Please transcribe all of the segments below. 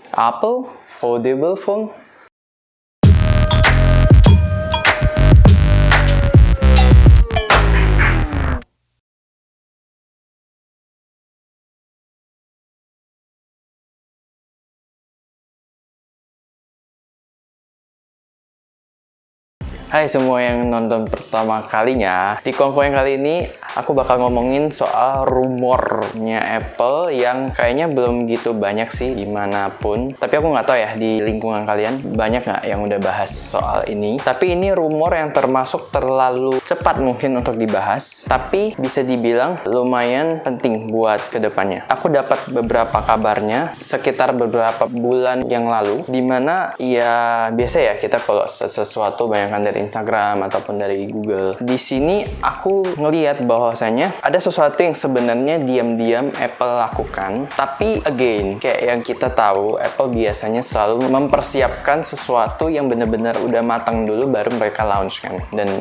Apple foldable phone. Hai semua yang nonton pertama kalinya. Di Kongko yang kali ini aku bakal ngomongin soal rumornya Apple yang kayaknya belum gitu banyak sih dimanapun. Tapi aku nggak tahu ya di lingkungan kalian banyak nggak yang udah bahas soal ini. Tapi ini rumor yang termasuk terlalu cepat mungkin untuk dibahas. Tapi bisa dibilang lumayan penting buat kedepannya. Aku dapat beberapa kabarnya sekitar beberapa bulan yang lalu. Dimana ya biasa ya kita kalau sesuatu banyakkan dari Instagram ataupun dari Google. Di sini aku ngelihat bahwasanya ada sesuatu yang sebenarnya diam-diam Apple lakukan, tapi again, kayak yang kita tahu, Apple biasanya selalu mempersiapkan sesuatu yang benar-benar udah matang dulu baru mereka launch kan. Dan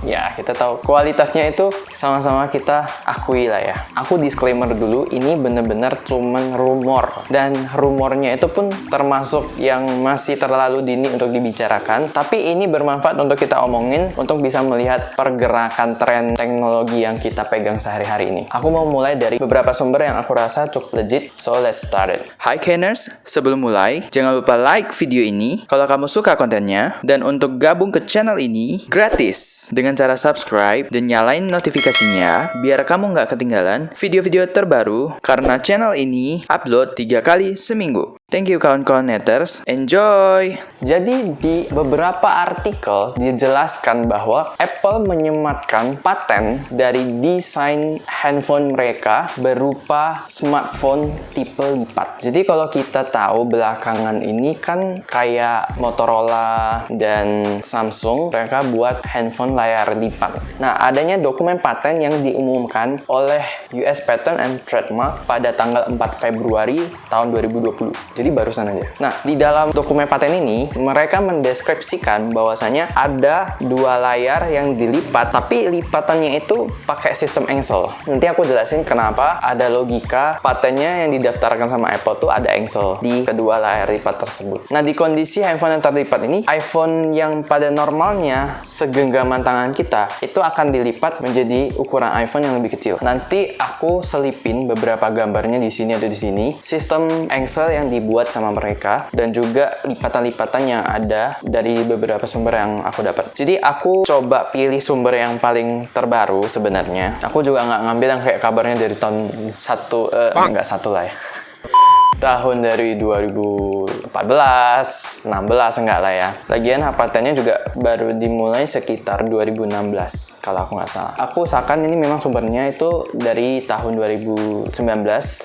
ya, kita tahu kualitasnya itu sama-sama kita akui lah ya. Aku disclaimer dulu, ini bener-bener cuman rumor. Dan rumornya itu pun termasuk yang masih terlalu dini untuk dibicarakan. Tapi ini bermanfaat untuk kita omongin, untuk bisa melihat pergerakan tren teknologi yang kita pegang sehari-hari ini. Aku mau mulai dari beberapa sumber yang aku rasa cukup legit, so let's start it. Hai Kenners, sebelum mulai, jangan lupa like video ini kalau kamu suka kontennya. Dan untuk gabung ke channel ini, gratis. Dengan cara subscribe dan nyalain notifikasinya biar kamu nggak ketinggalan video-video terbaru karena channel ini upload 3 kali seminggu. Thank you kawan-kawan neters, enjoy! Jadi di beberapa artikel dijelaskan bahwa Apple menyematkan paten dari desain handphone mereka berupa smartphone tipe lipat. Jadi kalau kita tahu belakangan ini kan kayak Motorola dan Samsung, mereka buat handphone layar lipat. Nah, adanya dokumen paten yang diumumkan oleh US Patent and Trademark pada tanggal 4 Februari tahun 2020. Jadi barusan aja. Nah, di dalam dokumen paten ini, mereka mendeskripsikan bahwasanya ada 2 layar yang dilipat, tapi lipatannya itu pakai sistem engsel. Nanti aku jelasin kenapa ada logika patennya yang didaftarkan sama Apple tuh ada engsel di kedua layar lipat tersebut. Nah, di kondisi handphone yang terlipat ini, iPhone yang pada normalnya segenggaman tangan kita, itu akan dilipat menjadi ukuran iPhone yang lebih kecil. Nanti aku selipin beberapa gambarnya di sini atau di sini. Sistem engsel yang dibuat sama mereka dan juga lipatan-lipatan yang ada dari beberapa sumber yang aku dapat. Jadi aku coba pilih sumber yang paling terbaru sebenarnya. Aku juga nggak ngambil yang kayak kabarnya dari tahun nggak satu lah ya. Tahun dari 2014, 16 enggak lah ya. Lagian patennya juga baru dimulai sekitar 2016 kalau aku nggak salah. Aku usahakan ini memang sumbernya itu dari tahun 2019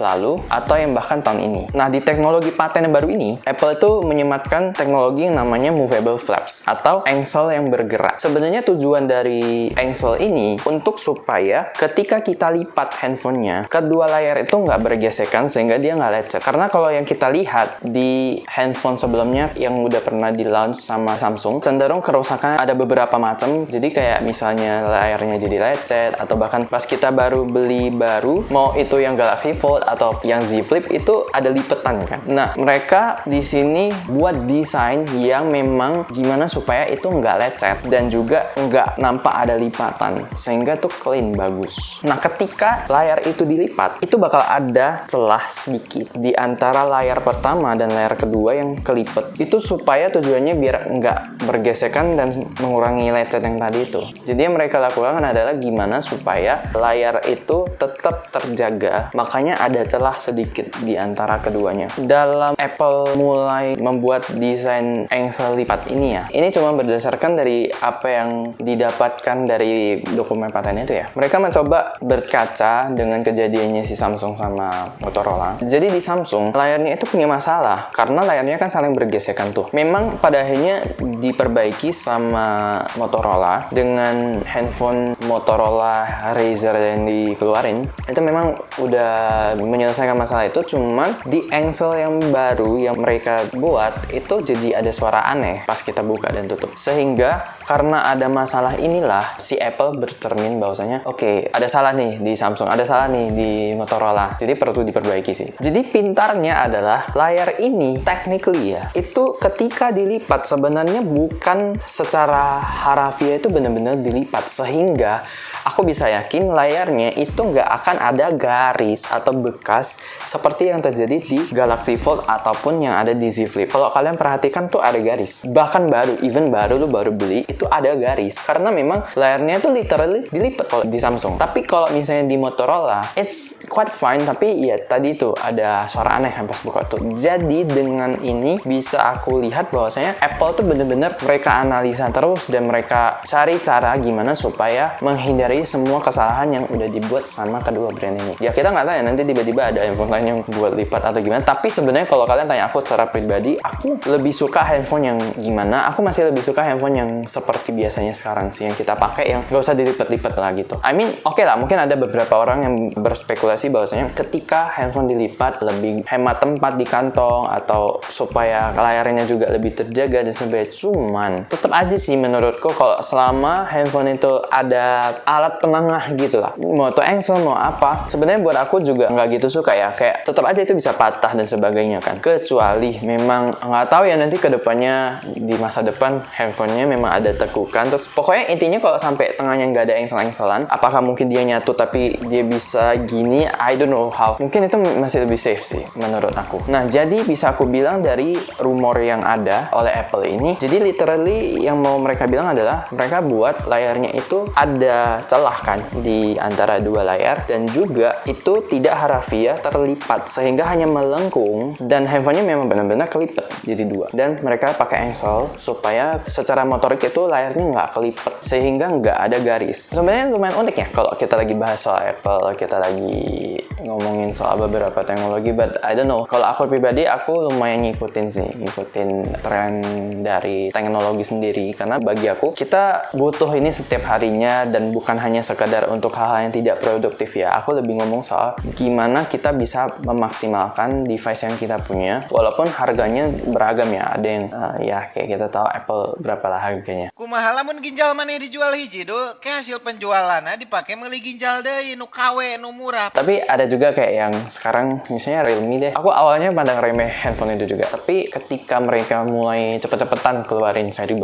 lalu atau yang bahkan tahun ini. Nah, di teknologi paten yang baru ini, Apple itu menyematkan teknologi yang namanya movable flaps atau engsel yang bergerak. Sebenarnya tujuan dari engsel ini untuk supaya ketika kita lipat handphonenya, kedua layar itu nggak bergesekan sehingga dia nggak lecet. Karena kalau yang kita lihat di handphone sebelumnya yang udah pernah di launch sama Samsung, cenderung kerusakan ada beberapa macam. Jadi kayak misalnya layarnya jadi lecet, atau bahkan pas kita baru beli baru, mau itu yang Galaxy Fold atau yang Z Flip, itu ada lipetan kan. Nah, mereka di sini buat desain yang memang gimana supaya itu nggak lecet dan juga nggak nampak ada lipatan, sehingga tuh clean, bagus. Nah, ketika layar itu dilipat, itu bakal ada celah sedikit di antara layar pertama dan layar kedua yang kelipet. Itu supaya tujuannya biar nggak bergesekan dan mengurangi lecet yang tadi itu. Jadi yang mereka lakukan adalah gimana supaya layar itu tetap terjaga. Makanya ada celah sedikit di antara keduanya. Dalam Apple mulai membuat desain engsel lipat ini ya, ini cuma berdasarkan dari apa yang didapatkan dari dokumen paten itu ya. Mereka mencoba berkaca dengan kejadiannya si Samsung sama Motorola. Jadi di Samsung layarnya itu punya masalah karena layarnya kan saling bergesekan tuh. Memang pada akhirnya diperbaiki sama Motorola dengan handphone Motorola Razr yang dikeluarin. Itu memang udah menyelesaikan masalah itu, cuman di engsel yang baru yang mereka buat itu jadi ada suara aneh pas kita buka dan tutup. Sehingga karena ada masalah inilah si Apple bercermin bahwasanya oke, ada salah nih di Samsung, ada salah nih di Motorola. Jadi perlu diperbaiki sih. Jadi pintar kasarnya adalah layar ini technically ya, itu ketika dilipat sebenarnya bukan secara harafiah itu benar-benar dilipat, sehingga aku bisa yakin layarnya itu nggak akan ada garis atau bekas seperti yang terjadi di Galaxy Fold ataupun yang ada di Z Flip. Kalau kalian perhatikan tuh ada garis, bahkan even baru lu baru beli itu ada garis, karena memang layarnya tuh literally dilipat kalau di Samsung. Tapi kalau misalnya di Motorola it's quite fine, tapi ya tadi tuh ada suara aneh pas buka tuh. Jadi dengan ini bisa aku lihat bahwasanya Apple tuh bener-bener mereka analisa terus dan mereka cari cara gimana supaya menghindari semua kesalahan yang udah dibuat sama kedua brand ini. Ya kita nggak tahu ya, nanti tiba-tiba ada handphone lain yang buat lipat atau gimana. Tapi sebenarnya kalau kalian tanya aku secara pribadi, aku lebih suka handphone yang gimana. Aku masih lebih suka handphone yang seperti biasanya sekarang sih, yang kita pakai yang nggak usah dilipat-lipat lah gitu. I mean, oke lah, mungkin ada beberapa orang yang berspekulasi bahwasanya ketika handphone dilipat lebih hemat tempat di kantong atau supaya layarnya juga lebih terjaga dan sebagainya. Cuman tetap aja sih menurutku kalau selama handphone itu ada alat penengah gitu lah, mau itu engsel mau apa, sebenarnya buat aku juga nggak gitu suka ya, kayak tetap aja itu bisa patah dan sebagainya kan, kecuali memang nggak tahu ya nanti kedepannya di masa depan handphonenya memang ada tekukan, terus pokoknya intinya kalau sampai tengahnya nggak ada engsel-engselan, apakah mungkin dia nyatu tapi dia bisa gini, I don't know how, mungkin itu masih lebih safe sih menurut aku. Nah jadi bisa aku bilang dari rumor yang ada oleh Apple ini, jadi literally yang mau mereka bilang adalah mereka buat layarnya itu ada celah kan di antara dua layar, dan juga itu tidak harafiah terlipat sehingga hanya melengkung, dan handphonenya memang benar-benar kelipat jadi dua, dan mereka pakai engsel supaya secara motorik itu layarnya nggak kelipat sehingga nggak ada garis. Sebenarnya lumayan unik ya kalau kita lagi bahas soal Apple, kita lagi ngomongin soal beberapa teknologi, but I don't know, kalau aku pribadi aku lumayan ngikutin tren dari teknologi sendiri, karena bagi aku kita butuh ini setiap harinya dan bukan hanya sekadar untuk hal-hal yang tidak produktif ya. Aku lebih ngomong soal gimana kita bisa memaksimalkan device yang kita punya walaupun harganya beragam ya. Ada yang ya kayak kita tahu Apple berapa lah harganya. Kumaha lamun ginjal maneh dijual hiji do ke hasil penjualanna dipakai meuli ginjal deui nu KW nu murah. Tapi ada juga kayak yang sekarang misalnya Realme deh. Aku awalnya pandang remeh handphone itu juga, tapi ketika mereka mulai cepet-cepetan keluarin seri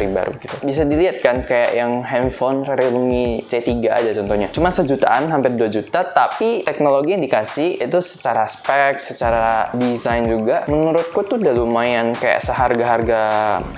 baru gitu, bisa dilihat kan kayak yang handphone Realme C3 aja contohnya, cuma sejutaan hampir 2 juta, tapi teknologi yang dikasih itu secara spek, secara desain juga menurutku tuh udah lumayan kayak seharga-harga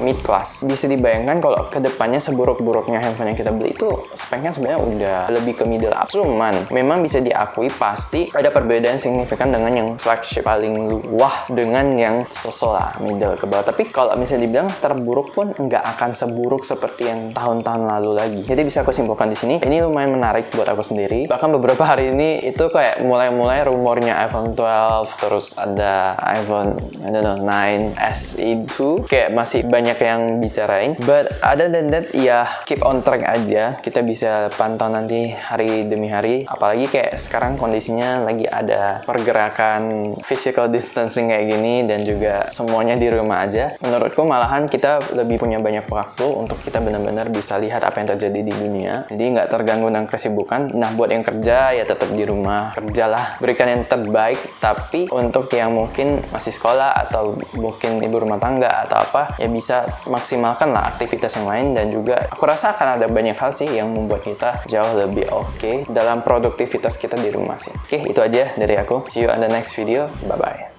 mid class. Bisa dibayangkan kalau kedepannya seburuk-buruknya handphone yang kita beli itu speknya sebenarnya udah lebih ke middle up. Cuman memang bisa diakui pasti ada perbedaan signifikan dengan yang flagship paling wah dengan yang sosolah middle ke bawah. Tapi kalau misalnya dibilang terburuk pun nggak akan seburuk seperti yang tahun-tahun lalu lagi. Jadi bisa aku simpulkan di sini, ini lumayan menarik buat aku sendiri. Bahkan beberapa hari ini itu kayak mulai rumornya iPhone 12, terus ada iPhone I don't know 9 SE2, kayak masih banyak yang bicarain. But other than that ya keep on track aja. Kita bisa pantau nanti hari demi hari. Apalagi kayak sekarang kondisinya lagi ada pergerakan physical distancing kayak gini dan juga semuanya di rumah aja. Menurutku malahan kita lebih punya banyak waktu untuk kita benar-benar bisa lihat apa yang terjadi di dunia. Jadi nggak terganggu dengan kesibukan. Nah buat yang kerja ya tetap di rumah, kerjalah, berikan yang terbaik. Tapi untuk yang mungkin masih sekolah atau mungkin ibu rumah tangga atau apa, ya bisa maksimalkan lah aktivitas yang lain. Dan juga aku rasa akan ada banyak hal sih yang membuat kita jauh lebih oke dalam produktivitas kita di rumah sih. Oke, itu aja dari aku. See you on the next video. Bye bye.